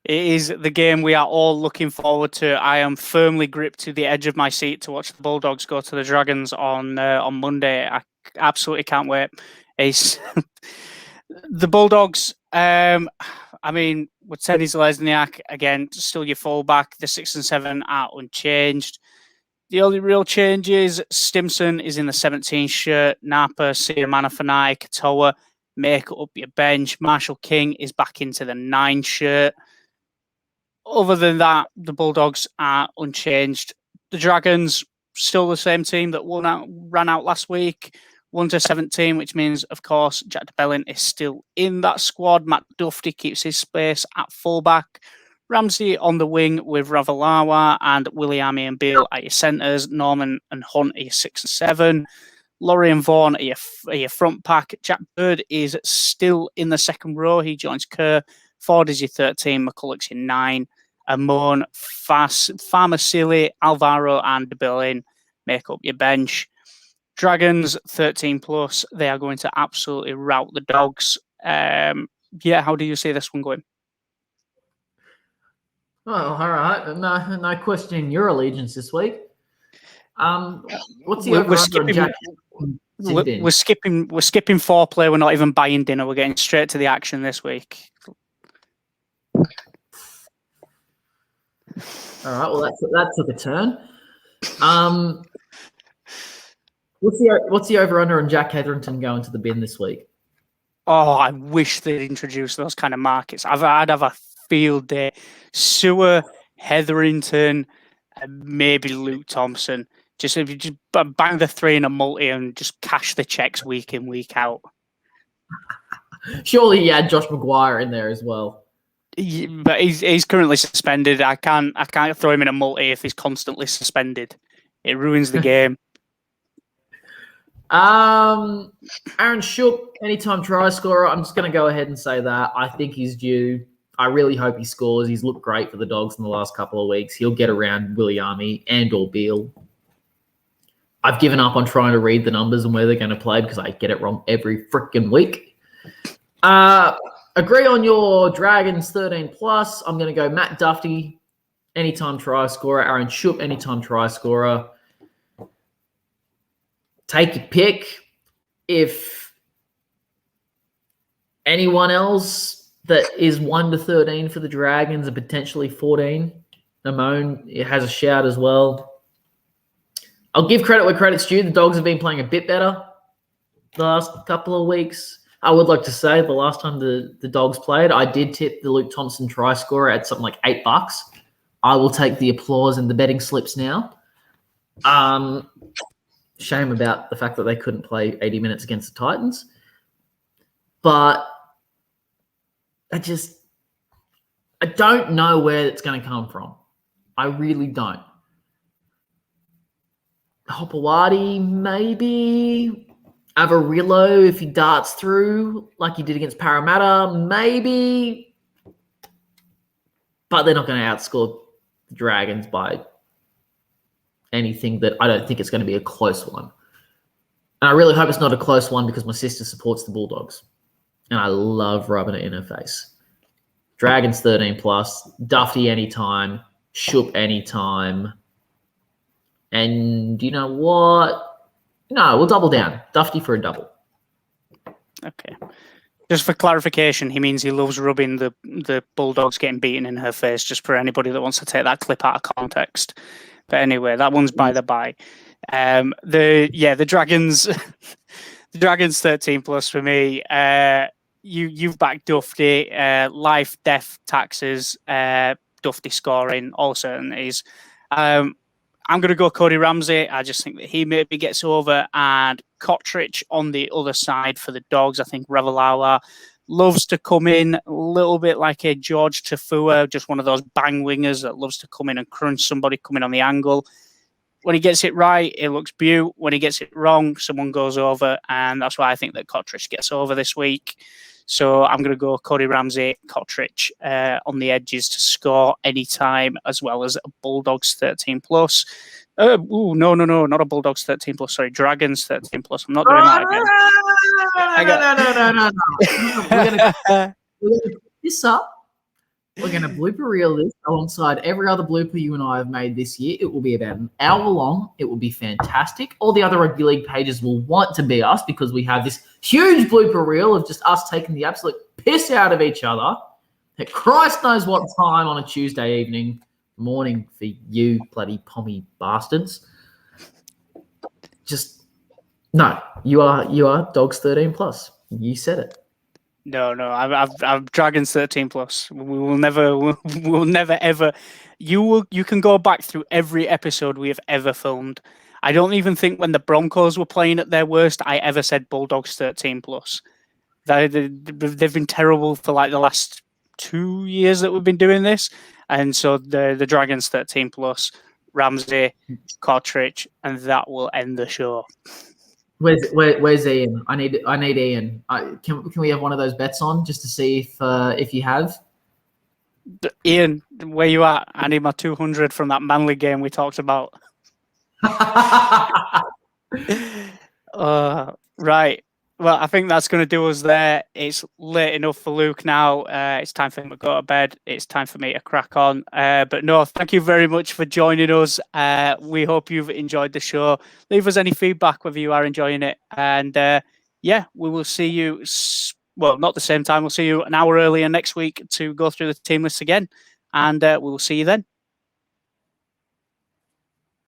It is the game we are all looking forward to. I am firmly gripped to the edge of my seat to watch the Bulldogs go to the Dragons on Monday. I absolutely can't wait. It's the Bulldogs. With Teddy Zelezniak, again, still your fullback. The 6 and 7 are unchanged. The only real change is Stimson is in the 17 shirt. Napa, Siamanafana'i, Katoa make up your bench. Marshall King is back into the 9 shirt. Other than that, the Bulldogs are unchanged. The Dragons, still the same team that ran out last week. 1-17, which means, of course, Jack de Belin is still in that squad. Matt Duffy keeps his space at fullback. Ramsey on the wing with Ravalawa and Williami and Beale at your centres. Norman and Hunt are your 6 and 7. Laurie and Vaughan are your front pack. Jack Bird is still in the second row. He joins Kerr. Ford is your 13. McCulloch's your 9. Amon, Farmasili, Alvaro and de Belin make up your bench. Dragons 13 plus. They are going to absolutely rout the Dogs. How do you see this one going? Well, all right. No questioning your allegiance this week. What's the over-under Jack? We're skipping foreplay. We're not even buying dinner. We're getting straight to the action this week. All right. Well, that took a turn. What's the over-under on Jack Hetherington going to the bin this week? Oh, I wish they'd introduce those kind of markets. I'd have a field day. Sewer, Hetherington, and maybe Luke Thompson. If you just bang the 3 in a multi and just cash the checks week in, week out. Surely you had Josh Maguire in there as well. But he's currently suspended. I can't throw him in a multi if he's constantly suspended. It ruins the game. Aaron Shook, anytime try scorer. I'm just going to go ahead and say that. I think he's due. I really hope he scores. He's looked great for the Dogs in the last couple of weeks. He'll get around Williami and or Beale. I've given up on trying to read the numbers and where they're going to play because I get it wrong every freaking week. Agree on your Dragons 13 plus. I'm going to go Matt Duffy, anytime try scorer. Aaron Shook, anytime try scorer. Take your pick. If anyone else that is 1-13 for the Dragons and potentially 14, Amon has a shout as well. I'll give credit where credit's due. The Dogs have been playing a bit better the last couple of weeks. I would like to say the last time the Dogs played, I did tip the Luke Thompson try scorer at something like $8. I will take the applause and the betting slips now. Shame about the fact that they couldn't play 80 minutes against the Titans. But I don't know where it's going to come from. I really don't. Hopewadi, maybe. Avarillo, if he darts through like he did against Parramatta, maybe. But they're not going to outscore the Dragons by anything that I don't think it's going to be a close one. And I really hope it's not a close one because my sister supports the Bulldogs. And I love rubbing it in her face. Dragons 13 plus, Duffy anytime, Shook anytime. And you know what? No, we'll double down. Duffy for a double. Okay. Just for clarification, he means he loves rubbing the Bulldogs getting beaten in her face, just for anybody that wants to take that clip out of context. But anyway, that one's by the by. The Dragons, the Dragons 13 plus for me. You've backed Duffy, life, death, taxes, Duffy scoring, all certainties. I'm going to go Cody Ramsey. I just think that he maybe gets over, and Cottridge on the other side for the Dogs. I think Ravalawa loves to come in a little bit like a George Tafua, just one of those bang wingers that loves to come in and crunch somebody coming on the angle. When he gets it right, it looks beautiful. When he gets it wrong, someone goes over, and that's why I think that Cottridge gets over this week. So I'm going to go Cody Ramsey, Cottridge on the edges to score anytime, as well as a Bulldogs 13 plus. No, not a Bulldogs 13 plus. Sorry, Dragons 13 plus. I'm not doing that again. No. We're going to pick this up We're going to blooper reel this alongside every other blooper you and I have made this year. It will be about an hour long. It will be fantastic. All the other rugby league pages will want to be us because we have this huge blooper reel of just us taking the absolute piss out of each other at Christ knows what time on a Tuesday morning for you bloody pommy bastards. Just, no, you are Dogs 13 plus. You said it. No, I'm Dragons 13 plus. We'll never ever. You can go back through every episode we have ever filmed. I don't even think when the Broncos were playing at their worst, I ever said Bulldogs 13 plus. They've been terrible for like the last 2 years that we've been doing this, and so the Dragons 13 plus, Ramsey, Cartridge, and that will end the show. Where's Ian? I need Ian. Can we have one of those bets on just to see if you have? Ian, where you at? I need my 200 from that Manly game we talked about. Right. Well, I think that's going to do us there. It's late enough for Luke now. It's time for him to go to bed. It's time for me to crack on. But no, thank you very much for joining us. We hope you've enjoyed the show. Leave us any feedback whether you are enjoying it. And yeah, we will see you, well, not the same time. We'll see you an hour earlier next week to go through the team list again. And we will see you then.